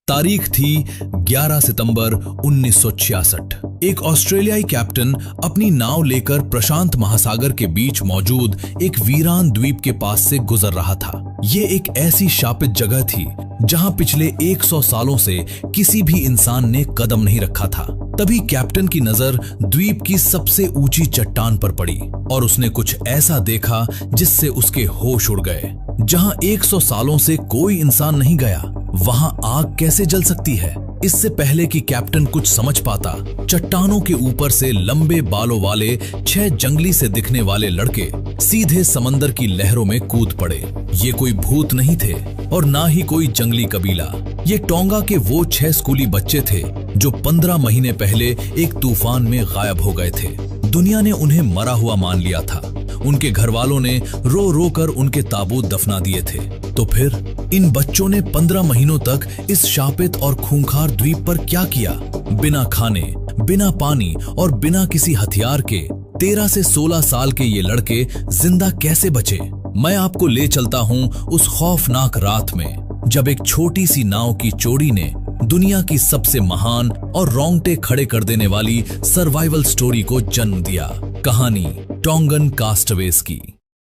तारीख थी 11 सितंबर 1966। एक ऑस्ट्रेलियाई कैप्टन अपनी नाव लेकर प्रशांत महासागर के बीच मौजूद एक वीरान द्वीप के पास से गुजर रहा था। ये एक ऐसी शापित जगह थी जहां पिछले 100 सालों से किसी भी इंसान ने कदम नहीं रखा था। तभी कैप्टन की नजर द्वीप की सबसे ऊंची चट्टान पर पड़ी और उसने कुछ ऐसा देखा जिससे उसके होश उड़ गए। जहां 100 सालों से कोई इंसान नहीं गया, वहां आग कैसे जल सकती है? इससे पहले कि कैप्टन कुछ समझ पाता, चट्टानों के ऊपर से लंबे बालों वाले 6 जंगली से दिखने वाले लड़के सीधे समंदर की लहरों में कूद पड़े। ये कोई भूत नहीं थे और ना ही कोई जंगली कबीला। ये टोंगा के वो 6 स्कूली बच्चे थे जो 15 महीने पहले एक तूफान में गायब हो गए थे। दुनिया ने उन्हें मरा हुआ मान लिया था। उनके घर वालों ने रो रो कर उनके ताबूत दफना दिए थे। तो फिर इन बच्चों ने 15 महीनों तक इस शापित और खूंखार द्वीप पर क्या किया? बिना खाने, बिना पानी और बिना किसी हथियार के 13 से 16 साल के ये लड़के जिंदा कैसे बचे? मैं आपको ले चलता हूं उस खौफनाक रात में जब एक छोटी सी नाव की चोरी ने दुनिया की सबसे महान और रोंगटे खड़े कर देने वाली सर्वाइवल स्टोरी को जन्म दिया। कहानी टोंगन कास्टवेज की।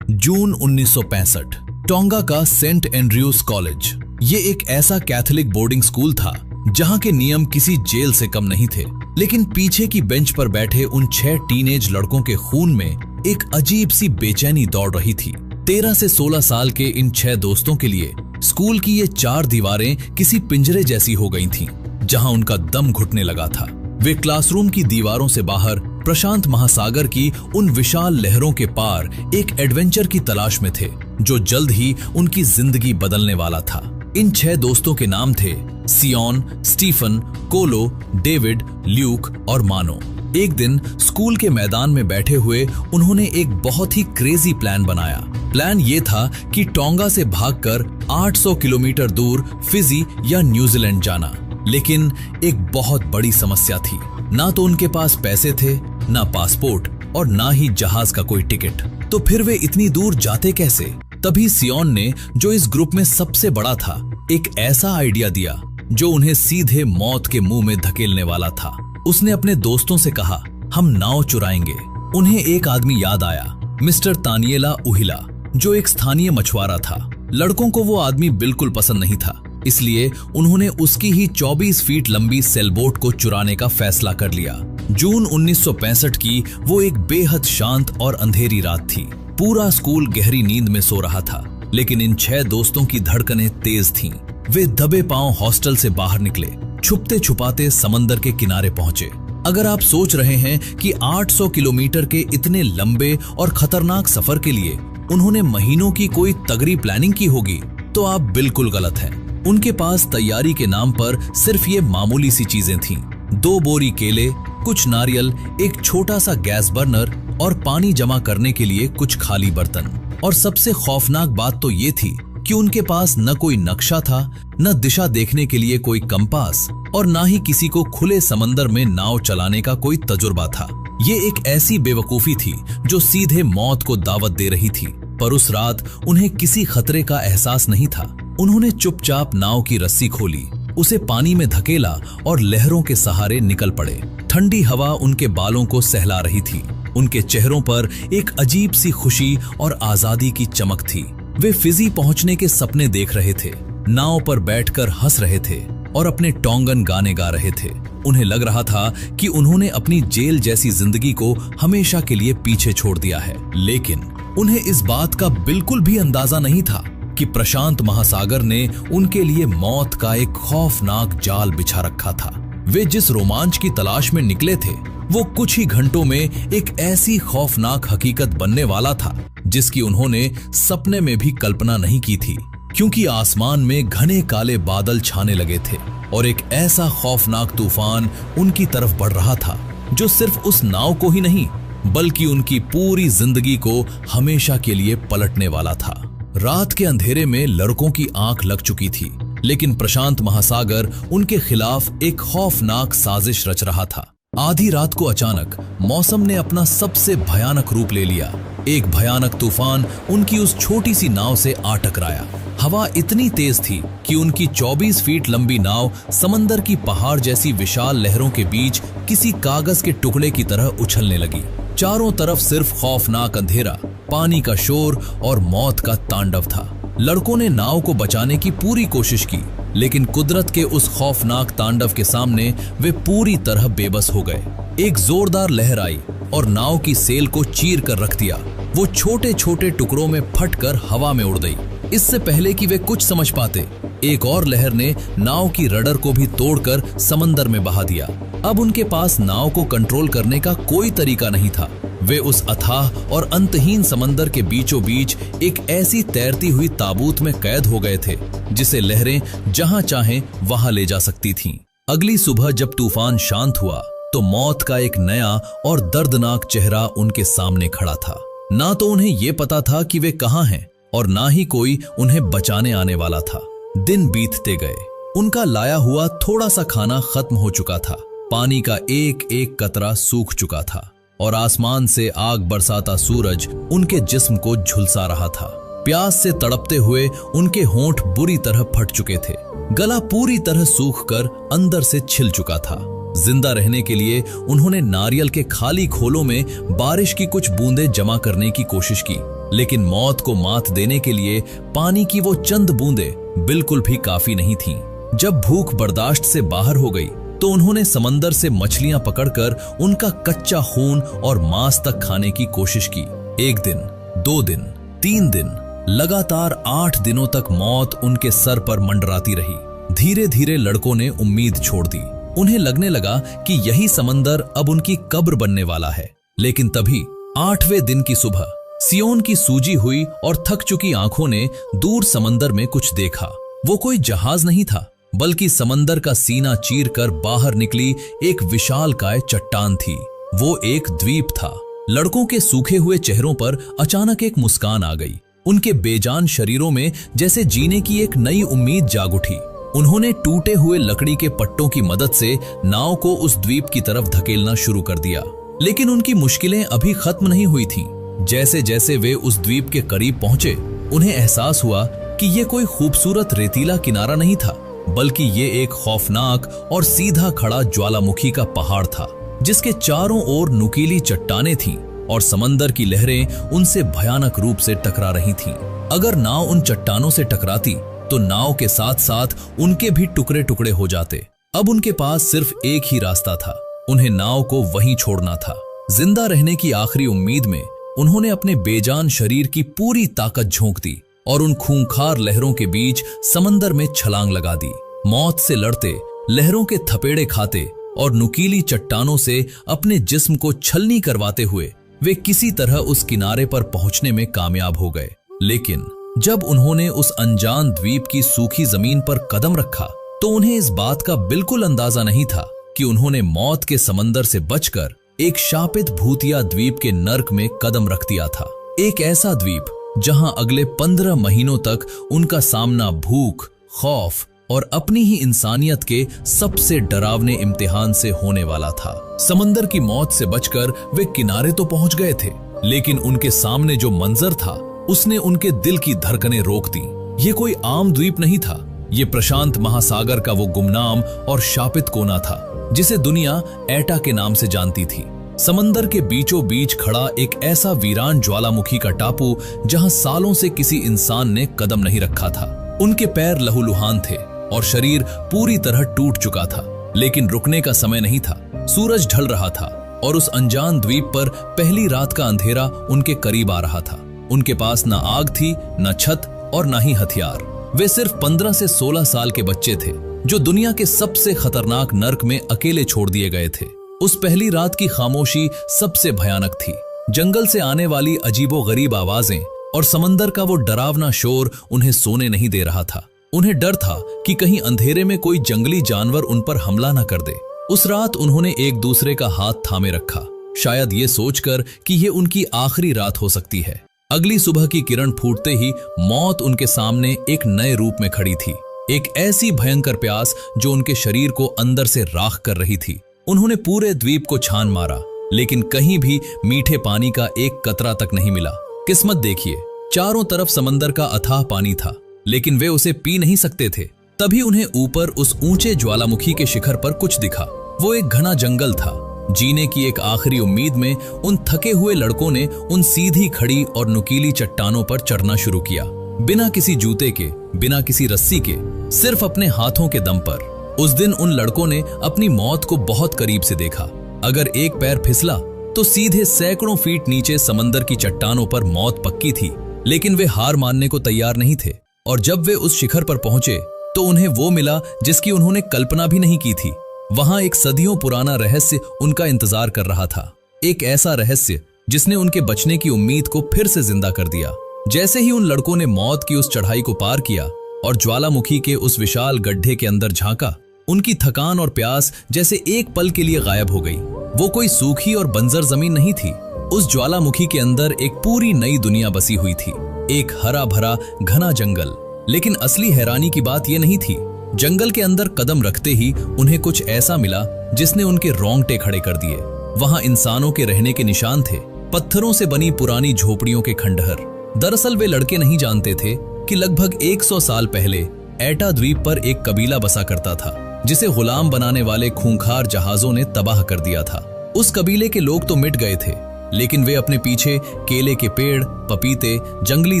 जून 1965। टोंगा का सेंट एंड्रयूज कॉलेज। ये एक ऐसा कैथोलिक बोर्डिंग स्कूल था जहां के नियम किसी जेल से कम नहीं थे। लेकिन पीछे की बेंच पर बैठे उन 6 टीनेज लड़कों के खून में एक अजीब सी बेचैनी दौड़ रही थी। 13 से 16 साल के इन 6 दोस्तों के लिए स्कूल की ये 4 दीवारें किसी पिंजरे जैसी हो गई थीं, जहां उनका दम घुटने लगा था। वे क्लासरूम की दीवारों से बाहर प्रशांत महासागर की उन विशाल लहरों के पार एक एडवेंचर की तलाश में थे जो जल्द ही उनकी जिंदगी बदलने वाला था। इन 6 दोस्तों के नाम थे सियोन, स्टीफन, कोलो, डेविड, ल्यूक और मानो। एक दिन स्कूल के मैदान में बैठे हुए उन्होंने एक बहुत ही क्रेजी प्लान बनाया। प्लान ये था कि टोंगा से भागकर 800 किलोमीटर दूर फिजी या न्यूजीलैंड जाना। लेकिन एक बहुत बड़ी समस्या थी। ना तो उनके पास पैसे थे, ना पासपोर्ट और ना ही जहाज का कोई टिकट। तो फिर वे इतनी दूर जाते कैसे? तभी सियोन ने, जो इस ग्रुप में सबसे बड़ा था, एक ऐसा आइडिया दिया जो उन्हें सीधे मौत के मुंह में धकेलने वाला था। उसने अपने दोस्तों से कहा, हम नाव चुराएंगे। उन्हें एक आदमी याद आया, मिस्टर तानियेला उहिला, जो एक स्थानीय मछुआरा था। लड़कों को वो आदमी बिल्कुल पसंद नहीं था, इसलिए उन्होंने उसकी ही 24 फीट लंबी सेलबोट को चुराने का फैसला कर लिया। जून 1965 की वो एक बेहद शांत और अंधेरी रात थी। पूरा स्कूल गहरी नींद में सो रहा था, लेकिन इन 6 दोस्तों की धड़कनें तेज थीं। वे दबे पांव हॉस्टल से बाहर निकले, छुपते छुपाते समंदर के किनारे पहुंचे। अगर आप सोच रहे हैं कि 800 किलोमीटर के इतने लंबे और खतरनाक सफर के लिए उन्होंने महीनों की कोई तगड़ी प्लानिंग की होगी, तो आप बिल्कुल गलत हैं। उनके पास तैयारी के नाम पर सिर्फ ये मामूली सी चीजें थीं। 2 बोरी केले, कुछ नारियल, एक छोटा सा गैस बर्नर और पानी जमा करने के लिए कुछ खाली बर्तन। और सबसे खौफनाक बात तो ये थी कि उनके पास न कोई नक्शा था, न दिशा देखने के लिए कोई कंपास और ना ही किसी को खुले समंदर में नाव चलाने का कोई तजुर्बा था। ये एक ऐसी बेवकूफी थी जो सीधे मौत को दावत दे रही थी। पर उस रात उन्हें किसी खतरे का एहसास नहीं था। उन्होंने चुपचाप नाव की रस्सी खोली, उसे पानी में धकेला और लहरों के सहारे निकल पड़े। ठंडी हवा उनके बालों को सहला रही थी। उनके चेहरों पर एक अजीब सी खुशी और आजादी की चमक थी। वे फिजी पहुंचने के सपने देख रहे थे, नाव पर बैठकर हंस रहे थे और अपने टोंगन गाने गा रहे थे। उन्हें लग रहा था कि उन्होंने अपनी जेल जैसी जिंदगी को हमेशा के लिए पीछे छोड़ दिया है। लेकिन उन्हें इस बात का बिल्कुल भी अंदाजा नहीं था कि प्रशांत महासागर ने उनके लिए मौत का एक खौफनाक जाल बिछा रखा था। वे जिस रोमांच की तलाश में निकले थे, वो कुछ ही घंटों में एक ऐसी खौफनाक हकीकत बनने वाला था जिसकी उन्होंने सपने में भी कल्पना नहीं की थी। क्योंकि आसमान में घने काले बादल छाने लगे थे और एक ऐसा खौफनाक तूफान उनकी तरफ बढ़ रहा था जो सिर्फ उस नाव को ही नहीं, बल्कि उनकी पूरी जिंदगी को हमेशा के लिए पलटने वाला था। रात के अंधेरे में लड़कों की आंख लग चुकी थी, लेकिन प्रशांत महासागर उनके खिलाफ एक खौफनाक साजिश रच रहा था। आधी रात को अचानक मौसम ने अपना सबसे भयानक रूप ले लिया। एक भयानक तूफान उनकी उस छोटी सी नाव से आ टकराया। हवा इतनी तेज थी कि उनकी 24 फीट लंबी नाव समंदर की पहाड़ जैसी विशाल लहरों के बीच किसी कागज के टुकड़े की तरह उछलने लगी। चारों तरफ सिर्फ खौफनाक अंधेरा, पानी का शोर और मौत का तांडव था। लड़कों ने नाव को बचाने की पूरी कोशिश की, लेकिन कुदरत के उस खौफनाक तांडव के सामने वे पूरी तरह बेबस हो गए। एक जोरदार लहर आई और नाव की सेल को चीर कर रख दिया। वो छोटे छोटे टुकड़ों में फटकर हवा में उड़ गई। इससे पहले कि वे कुछ समझ पाते, एक और लहर ने नाव की रडर को भी तोड़कर समंदर में बहा दिया। अब उनके पास नाव को कंट्रोल करने का कोई तरीका नहीं था। वे उस अथाह और अंतहीन समंदर के बीचों बीच एक ऐसी तैरती हुई ताबूत में कैद हो गए थे जिसे लहरें जहां चाहें वहां ले जा सकती थीं। अगली सुबह जब तूफान शांत हुआ तो मौत का एक नया और दर्दनाक चेहरा उनके सामने खड़ा था। ना तो उन्हें ये पता था कि वे कहां हैं और ना ही कोई उन्हें बचाने आने वाला था। दिन बीतते गए, उनका लाया हुआ थोड़ा सा खाना खत्म हो चुका था, पानी का एक एक कतरा सूख चुका था और आसमान से आग बरसाता सूरज उनके जिस्म को झुलसा रहा था। प्यास से तड़पते हुए उनके होंठ बुरी तरह फट चुके थे, गला पूरी तरह सूखकर अंदर से छिल चुका था। जिंदा रहने के लिए उन्होंने नारियल के खाली खोलों में बारिश की कुछ बूंदें जमा करने की कोशिश की, लेकिन मौत को मात देने के लिए पानी की वो चंद बूंदें बिल्कुल भी काफी नहीं थीं। जब भूख बर्दाश्त से बाहर हो गई तो उन्होंने समंदर से मछलियां पकड़कर उनका कच्चा खून और मांस तक खाने की कोशिश की। 1 दिन, 2 दिन, 3 दिन, लगातार 8 दिनों तक मौत उनके सर पर मंडराती रही। धीरे धीरे लड़कों ने उम्मीद छोड़ दी। उन्हें लगने लगा कि यही समंदर अब उनकी कब्र बनने वाला है। लेकिन तभी 8वें दिन की सुबह सियोन की सूजी हुई और थक चुकी आंखों ने दूर समंदर में कुछ देखा। वो कोई जहाज नहीं था, बल्कि समंदर का सीना चीरकर बाहर निकली एक विशालकाय चट्टान थी। वो एक द्वीप था। लड़कों के सूखे हुए चेहरों पर अचानक एक मुस्कान आ गई। उनके बेजान शरीरों में जैसे जीने की एक नई उम्मीद जाग उठी। उन्होंने टूटे हुए लकड़ी के पट्टों की मदद से नाव को उस द्वीप की तरफ धकेलना शुरू कर दिया। लेकिन उनकी मुश्किलें अभी खत्म नहीं हुई थीं। जैसे जैसे वे उस द्वीप के करीब पहुंचे, उन्हें एहसास हुआ कि ये कोई खूबसूरत रेतीला किनारा नहीं था, बल्कि ये एक खौफनाक और सीधा खड़ा ज्वालामुखी का पहाड़ था, जिसके चारों ओर नुकीली चट्टानें थीं और समंदर की लहरें उनसे भयानक रूप से टकरा रही थीं। अगर नाव उन चट्टानों से टकराती तो नाव के साथ साथ उनके भी टुकड़े टुकड़े हो जाते। अब उनके पास सिर्फ एक ही रास्ता था, उन्हें नाव को वहीं छोड़ना था। जिंदा रहने की आखिरी उम्मीद में उन्होंने अपने बेजान शरीर की पूरी ताकत झोंक दी और उन खूंखार लहरों के बीच समंदर में छलांग लगा दी। मौत से लड़ते, लहरों के थपेड़े खाते और नुकीली चट्टानों से अपने जिस्म को छलनी करवाते हुए वे किसी तरह उस किनारे पर पहुंचने में कामयाब हो गए। लेकिन जब उन्होंने उस अनजान द्वीप की सूखी जमीन पर कदम रखा तो उन्हें इस बात का बिल्कुल अंदाजा नहीं था कि उन्होंने मौत के समंदर से बचकर एक शापित भूतिया द्वीप के नर्क में कदम रख दिया था। एक ऐसा द्वीप जहां अगले 15 महीनों तक उनका सामना भूख, खौफ और अपनी ही इंसानियत के सबसे डरावने इम्तिहान से होने वाला था। समंदर की मौत से बचकर वे किनारे तो पहुंच गए थे, लेकिन उनके सामने जो मंजर था उसने उनके दिल की धड़कनें रोक दी। ये कोई आम द्वीप नहीं था, ये प्रशांत महासागर का वो गुमनाम और शापित कोना था जिसे दुनिया एटा के नाम से जानती थी। समंदर के बीचों बीच खड़ा एक ऐसा वीरान ज्वालामुखी का टापू जहां सालों से किसी इंसान ने कदम नहीं रखा था। उनके पैर लहूलुहान थे और शरीर पूरी तरह टूट चुका था, लेकिन रुकने का समय नहीं था। सूरज ढल रहा था और उस अनजान द्वीप पर पहली रात का अंधेरा उनके करीब आ रहा था। उनके पास न आग थी, न छत और न ही हथियार। वे सिर्फ 15 से 16 साल के बच्चे थे जो दुनिया के सबसे खतरनाक नर्क में अकेले छोड़ दिए गए थे। उस पहली रात की खामोशी सबसे भयानक थी। जंगल से आने वाली अजीबोगरीब आवाजें और समंदर का वो डरावना शोर उन्हें सोने नहीं दे रहा था। उन्हें डर था कि कहीं अंधेरे में कोई जंगली जानवर उन पर हमला न कर दे। उस रात उन्होंने एक दूसरे का हाथ थामे रखा, शायद ये सोचकर कि ये उनकी आखिरी रात हो सकती है। अगली सुबह की किरण फूटते ही मौत उनके सामने एक नए रूप में खड़ी थी। एक ऐसी भयंकर प्यास जो उनके शरीर को अंदर से राख कर रही थी। उन्होंने पूरे द्वीप को छान मारा, लेकिन कहीं भी मीठे पानी का एक कतरा तक नहीं मिला। किस्मत देखिए, चारों तरफ समंदर का अथाह पानी था, लेकिन वे उसे पी नहीं सकते थे। तभी उन्हें ऊपर उस ऊंचे ज्वालामुखी के शिखर पर कुछ दिखा। वो एक घना जंगल था। जीने की एक आखिरी उम्मीद में उन थके हुए लड़कों ने उन सीधी खड़ी और नुकीली चट्टानों पर चढ़ना शुरू किया, बिना किसी जूते के, बिना किसी रस्सी के, सिर्फ अपने हाथों के दम पर। उस दिन उन लड़कों ने अपनी मौत को बहुत करीब से देखा। अगर एक पैर फिसला तो सीधे सैकड़ों फीट नीचे समंदर की चट्टानों पर मौत पक्की थी। लेकिन वे हार मानने को तैयार नहीं थे, और जब वे उस शिखर पर पहुंचे तो उन्हें वो मिला जिसकी उन्होंने कल्पना भी नहीं की थी। वहां एक सदियों पुराना रहस्य उनका इंतजार कर रहा था, एक ऐसा रहस्य जिसने उनके बचने की उम्मीद को फिर से जिंदा कर दिया। जैसे ही उन लड़कों ने मौत की उस चढ़ाई को पार किया और ज्वालामुखी के उस विशाल गड्ढे के अंदर झांका, उनकी थकान और प्यास जैसे एक पल के लिए गायब हो गई। वो कोई सूखी और बंजर जमीन नहीं थी। उस ज्वालामुखी के अंदर एक पूरी नई दुनिया बसी हुई थी, एक हरा भरा घना जंगल। लेकिन असली हैरानी की बात यह नहीं थी। जंगल के अंदर कदम रखते ही उन्हें कुछ ऐसा मिला जिसने उनके रोंगटे खड़े कर दिए। वहां इंसानों के रहने के निशान थे, पत्थरों से बनी पुरानी झोपड़ियों के खंडहर। दरअसल वे लड़के नहीं जानते थे कि लगभग 100 साल पहले एटा द्वीप पर एक कबीला बसा करता था, जिसे गुलाम बनाने वाले खूंखार जहाजों ने तबाह कर दिया था। उस कबीले के लोग तो मिट गए थे, लेकिन वे अपने पीछे केले के पेड़, पपीते, जंगली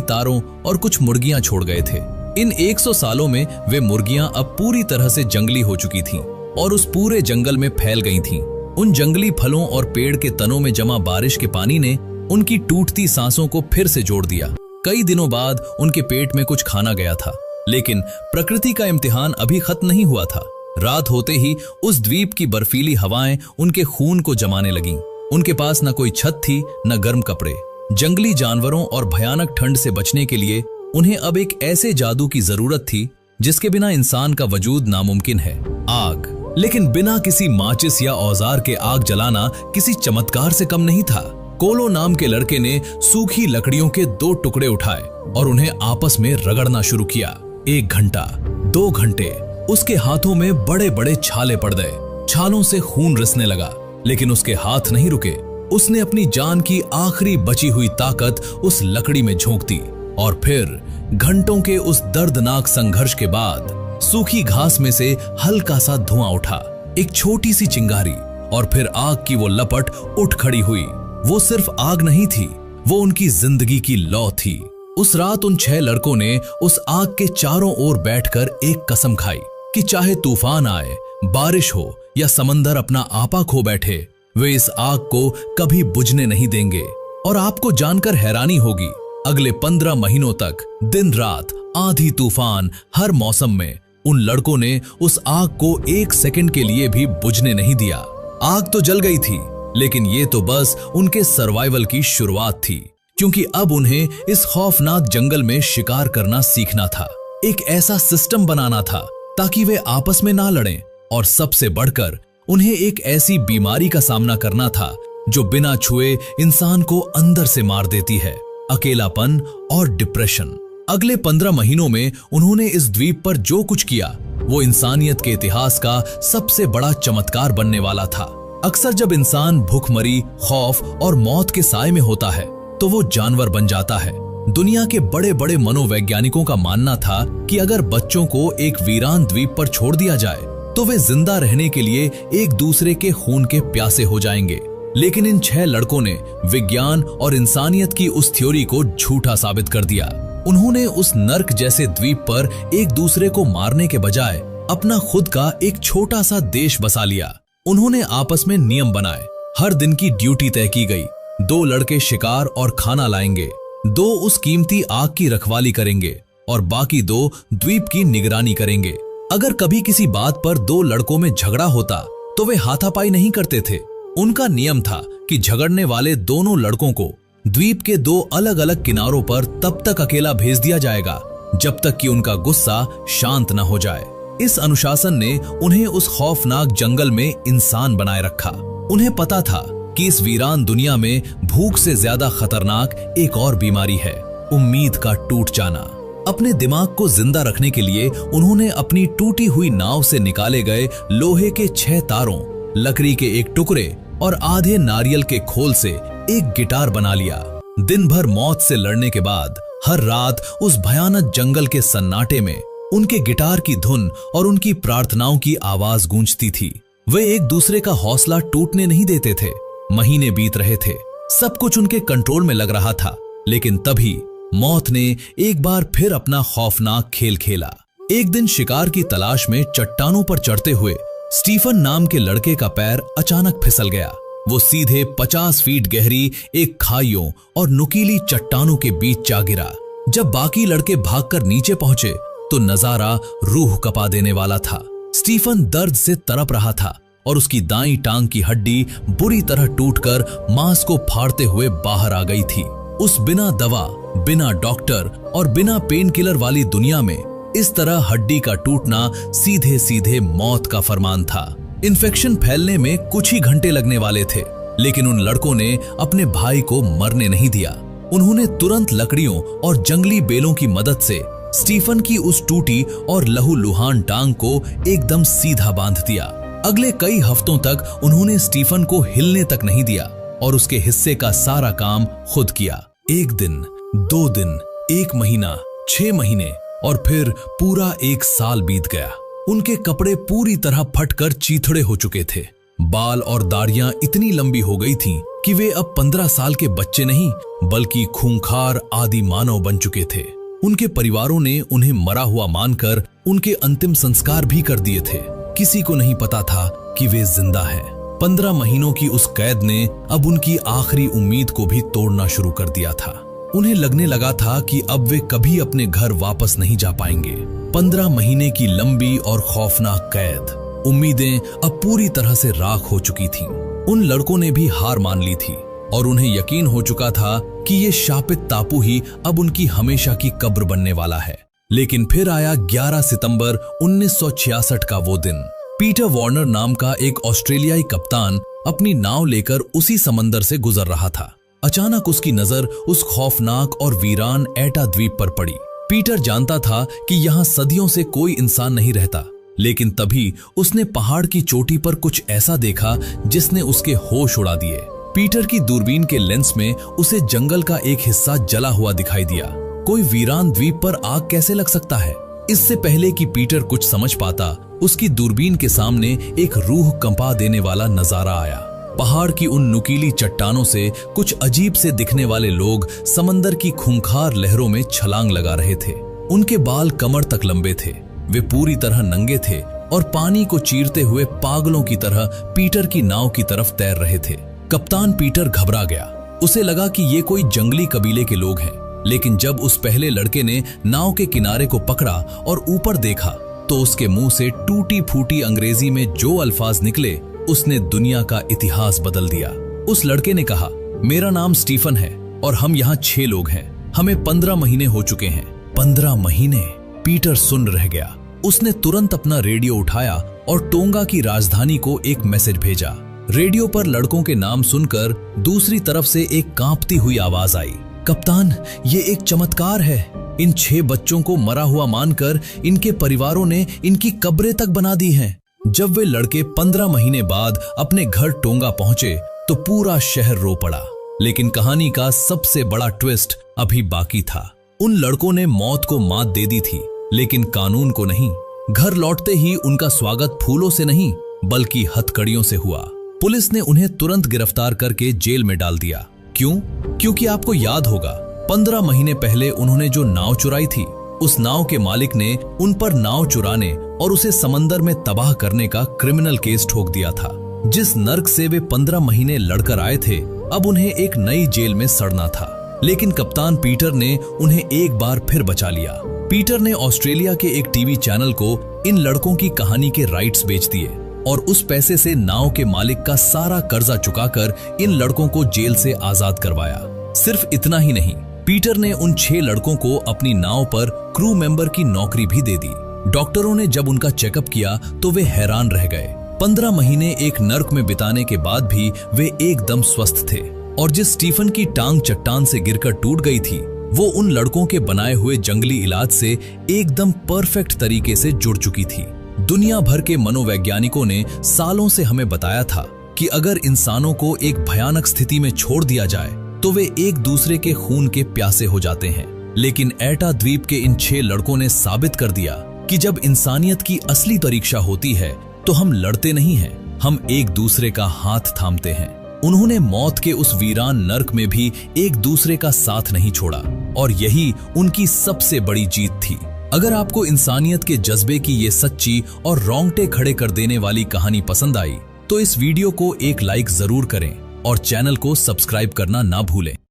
तारों और कुछ मुर्गियां छोड़ गए थे। इन 100 सालों में वे मुर्गियां अब पूरी तरह से जंगली हो चुकी थीं और उस पूरे जंगल में फैल गई थीं। उन जंगली फलों और पेड़ के तनों में जमा बारिश के पानी ने उनकी टूटती सांसों को फिर से जोड़ दिया। कई दिनों बाद उनके पेट में कुछ खाना गया था, लेकिन प्रकृति का इम्तिहान अभी खत्म नहीं हुआ था। रात होते ही उस द्वीप की बर्फीली हवाएं उनके खून को जमाने लगीं। उनके पास न कोई छत थी, न गर्म कपड़े। जंगली जानवरों और भयानक ठंड से बचने के लिए उन्हें अब एक ऐसे जादू की जरूरत थी जिसके बिना इंसान का वजूद नामुमकिन है, आग। लेकिन बिना किसी माचिस या औजार के आग जलाना किसी चमत्कार से कम नहीं था। कोलो नाम के लड़के ने सूखी लकड़ियों के 2 टुकड़े उठाए और उन्हें आपस में रगड़ना शुरू किया। 1 घंटा, 2 घंटे, उसके हाथों में बड़े बड़े छाले पड़ गए। छालों से खून रिसने लगा, लेकिन उसके हाथ नहीं रुके। उसने अपनी जान की आखिरी बची हुई ताकत उस लकड़ी में झोंक दी, और फिर घंटों के उस दर्दनाक संघर्ष के बाद सूखी घास में से हल्का सा धुआं उठा, एक छोटी सी चिंगारी, और फिर आग की वो लपट उठ खड़ी हुई। वो सिर्फ आग नहीं थी, वो उनकी जिंदगी की लौ थी। उस रात उन 6 लड़कों ने उस आग के चारों ओर बैठकर एक कसम खाई कि चाहे तूफान आए, बारिश हो या समंदर अपना आपा खो बैठे, वे इस आग को कभी बुझने नहीं देंगे। और आपको जानकर हैरानी होगी, अगले 15 महीनों तक दिन रात, आंधी तूफान, हर मौसम में उन लड़कों ने उस आग को 1 सेकंड के लिए भी बुझने नहीं दिया। आग तो जल गई थी, लेकिन ये तो बस उनके सर्वाइवल की शुरुआत थी, क्योंकि अब उन्हें इस खौफनाक जंगल में शिकार करना सीखना था। एक ऐसा सिस्टम बनाना था ताकि वे आपस में ना लड़ें, और सबसे बढ़कर उन्हें एक ऐसी बीमारी का सामना करना था जो बिना छुए इंसान को अंदर से मार देती है, अकेलापन और डिप्रेशन। अगले 15 महीनों में उन्होंने इस द्वीप पर जो कुछ किया वो इंसानियत के इतिहास का सबसे बड़ा चमत्कार बनने वाला था। अक्सर जब इंसान भूखमरी, खौफ और मौत के साए में होता है तो वो जानवर बन जाता है। दुनिया के बड़े बड़े मनोवैज्ञानिकों का मानना था कि अगर बच्चों को एक वीरान द्वीप पर छोड़ दिया जाए तो वे जिंदा रहने के लिए एक दूसरे के खून के प्यासे हो जाएंगे। लेकिन इन 6 लड़कों ने विज्ञान और इंसानियत की उस थ्योरी को झूठा साबित कर दिया। उन्होंने उस नर्क जैसे द्वीप पर एक दूसरे को मारने के बजाय अपना खुद का एक छोटा सा देश बसा लिया। उन्होंने आपस में नियम बनाए, हर दिन की ड्यूटी तय की गई। 2 लड़के शिकार और खाना लाएंगे, 2 उस कीमती आग की रखवाली करेंगे और बाकी 2 द्वीप की निगरानी करेंगे। अगर कभी किसी बात पर 2 लड़कों में झगड़ा होता तो वे हाथापाई नहीं करते थे। उनका नियम था कि झगड़ने वाले दोनों लड़कों को द्वीप के 2 अलग अलग किनारों पर तब तक अकेला भेज दिया जाएगा जब तक कि उनका गुस्सा शांत न हो जाए। इस अनुशासन ने उन्हें उस खौफनाक जंगल में इंसान बनाए रखा। उन्हें पता था कि इस वीरान दुनिया में भूख से ज्यादा खतरनाक एक और बीमारी है, उम्मीद का टूट जाना। अपने दिमाग को जिंदा रखने के लिए उन्होंने अपनी टूटी हुई नाव से निकाले गए लोहे के 6 तारों लकड़ी के एक टुकड़े और आधे नारियल के खोल से एक गिटार बना लिया। दिन भर मौत से लड़ने के बाद हर रात उस भयानक जंगल के सन्नाटे में उनके गिटार की धुन और उनकी प्रार्थनाओं की आवाज गूंजती थी। वे एक दूसरे का हौसला टूटने नहीं देते थे। महीने बीत रहे थे, सब कुछ उनके कंट्रोल में लग रहा था, लेकिन तभी मौत ने एक बार फिर अपना खौफनाक खेल खेला। एक दिन शिकार की तलाश में चट्टानों पर चढ़ते हुए स्टीफन नाम के लड़के का पैर अचानक फिसल गया। वो सीधे 50 फीट गहरी एक खाइयों और नुकीली चट्टानों के बीच जा गिरा। जब बाकी लड़के भागकर नीचे पहुंचे तो नजारा रूह कपा देने वाला था। स्टीफन दर्द से तड़प रहा था और उसकी दाईं टांग की हड्डी बुरी तरह टूटकर मांस को फाड़ते हुए बाहर आ गई थी। उस बिना दवा, बिना डॉक्टर और बिना पेन किलर वाली दुनिया में इस तरह हड्डी का टूटना सीधे सीधे मौत का फरमान था। इन्फेक्शन फैलने में कुछ ही घंटे लगने वाले थे, लेकिन उन लड़कों ने अपने भाई को मरने नहीं दिया। उन्होंने तुरंत लकड़ियों और जंगली बेलों की मदद से स्टीफन की उस टूटी और लहूलुहान टांग को एकदम सीधा बांध दिया। अगले कई हफ्तों तक उन्होंने स्टीफन को हिलने तक नहीं दिया और उसके हिस्से का सारा काम खुद किया। एक दिन, 2 दिन, 1 महीना, 6 महीने और फिर पूरा 1 साल बीत गया। उनके कपड़े पूरी तरह फटकर चीथड़े हो चुके थे। बाल और दाढ़ियां इतनी लंबी हो गई थीं कि वे अब 15 साल के बच्चे नहीं बल्कि खूंखार आदि मानव बन चुके थे। उनके परिवारों ने उन्हें मरा हुआ मानकर उनके अंतिम संस्कार भी कर दिए थे। किसी को नहीं पता था कि वे जिंदा हैं। 15 महीनों की उस कैद ने अब उनकी आखिरी उम्मीद को भी तोड़ना शुरू कर दिया था। उन्हें लगने लगा था कि अब वे कभी अपने घर वापस नहीं जा पाएंगे। 15 महीने की लंबी और खौफनाक कैद, उम्मीदें अब पूरी तरह से राख हो चुकी थीं। उन लड़कों ने भी हार मान ली थी और उन्हें यकीन हो चुका था कि ये शापित टापू ही अब उनकी हमेशा की कब्र बनने वाला है। लेकिन फिर आया 11 सितंबर 1966 का वो दिन। पीटर वार्नर नाम का एक ऑस्ट्रेलियाई कप्तान अपनी नाव लेकर उसी समंदर से गुजर रहा था। अचानक उसकी नजर उस खौफनाक और वीरान एटा द्वीप पर पड़ी। पीटर जानता था कि यहाँ सदियों से कोई इंसान नहीं रहता, लेकिन तभी उसने पहाड़ की चोटी पर कुछ ऐसा देखा जिसने उसके होश उड़ा दिए। पीटर की दूरबीन के लेंस में उसे जंगल का एक हिस्सा जला हुआ दिखाई दिया। कोई वीरान द्वीप पर आग कैसे लग सकता है? इससे पहले कि पीटर कुछ समझ पाता, उसकी दूरबीन के सामने एक रूह कंपा देने वाला नजारा आया। पहाड़ की उन नुकीली चट्टानों से कुछ अजीब से दिखने वाले लोग समंदर की खूंखार लहरों में छलांग लगा रहे थे। उनके बाल कमर तक लंबे थे, वे पूरी तरह नंगे थे और पानी को चीरते हुए पागलों की तरह पीटर की नाव की तरफ तैर रहे थे। कप्तान पीटर घबरा गया। उसे लगा कि ये कोई जंगली कबीले के लोग हैं, लेकिन जब उस पहले लड़के ने नाव के किनारे को पकड़ा और ऊपर देखा तो उसके मुंह से टूटी फूटी अंग्रेजी में जो अल्फाज निकले उसने दुनिया का इतिहास बदल दिया। उस लड़के ने कहा, मेरा नाम स्टीफन है और हम यहाँ 6 लोग हैं। हमें 15 महीने हो चुके हैं। 15 महीने? पीटर सुन रह गया। उसने तुरंत अपना रेडियो उठाया और टोंगा की राजधानी को एक मैसेज भेजा। रेडियो पर लड़कों के नाम सुनकर दूसरी तरफ से एक कांपती हुई आवाज आई, कप्तान, ये एक चमत्कार है। इन 6 बच्चों को मरा हुआ मानकर इनके परिवारों ने इनकी कब्रें तक बना दी हैं। जब वे लड़के 15 महीने बाद अपने घर टोंगा पहुंचे तो पूरा शहर रो पड़ा। लेकिन कहानी का सबसे बड़ा ट्विस्ट अभी बाकी था। उन लड़कों ने मौत को मात दे दी थी, लेकिन कानून को नहीं। घर लौटते ही उनका स्वागत फूलों से नहीं बल्कि हथकड़ियों से हुआ। पुलिस ने उन्हें तुरंत गिरफ्तार करके जेल में डाल दिया। क्यों? क्योंकि आपको याद होगा 15 महीने पहले उन्होंने जो नाव चुराई थी, उस नाव के मालिक ने उन पर नाव चुराने और उसे समंदर में तबाह करने का क्रिमिनल केस ठोक दिया था। जिस नर्क से वे 15 महीने लड़कर आए थे, अब उन्हें एक नई जेल में सड़ना था। लेकिन कप्तान पीटर ने उन्हें एक बार फिर बचा लिया। पीटर ने ऑस्ट्रेलिया के एक टीवी चैनल को इन लड़कों की कहानी के राइट्स बेच दिए और उस पैसे से नाव के मालिक का सारा कर्जा चुकाकर इन लड़कों को जेल से आजाद करवाया। सिर्फ इतना ही नहीं, पीटर ने उन 6 लड़कों को अपनी नाव पर क्रू मेंबर की नौकरी भी दे दी। डॉक्टरों ने जब उनका चेकअप किया तो वे हैरान रह गए। 15 महीने एक नर्क में बिताने के बाद भी वे एकदम स्वस्थ थे और जिस स्टीफन की टांग चट्टान से गिरकर टूट गई थी, वो उन लड़कों के बनाए हुए जंगली इलाज से एकदम परफेक्ट तरीके से जुड़ चुकी थी। दुनिया भर के मनोवैज्ञानिकों ने सालों से हमें बताया था कि अगर इंसानों को एक भयानक स्थिति में छोड़ दिया जाए तो वे एक दूसरे के खून के प्यासे हो जाते हैं। लेकिन एटा द्वीप के इन 6 लड़कों ने साबित कर दिया कि जब इंसानियत की असली परीक्षा होती है तो हम लड़ते नहीं हैं, हम एक दूसरे का हाथ थामते हैं। उन्होंने मौत के उस वीरान नर्क में भी एक दूसरे का साथ नहीं छोड़ा और यही उनकी सबसे बड़ी जीत थी। अगर आपको इंसानियत के जज्बे की ये सच्ची और रोंगटे खड़े कर देने वाली कहानी पसंद आई तो इस वीडियो को एक लाइक जरूर करें और चैनल को सब्सक्राइब करना ना भूलें।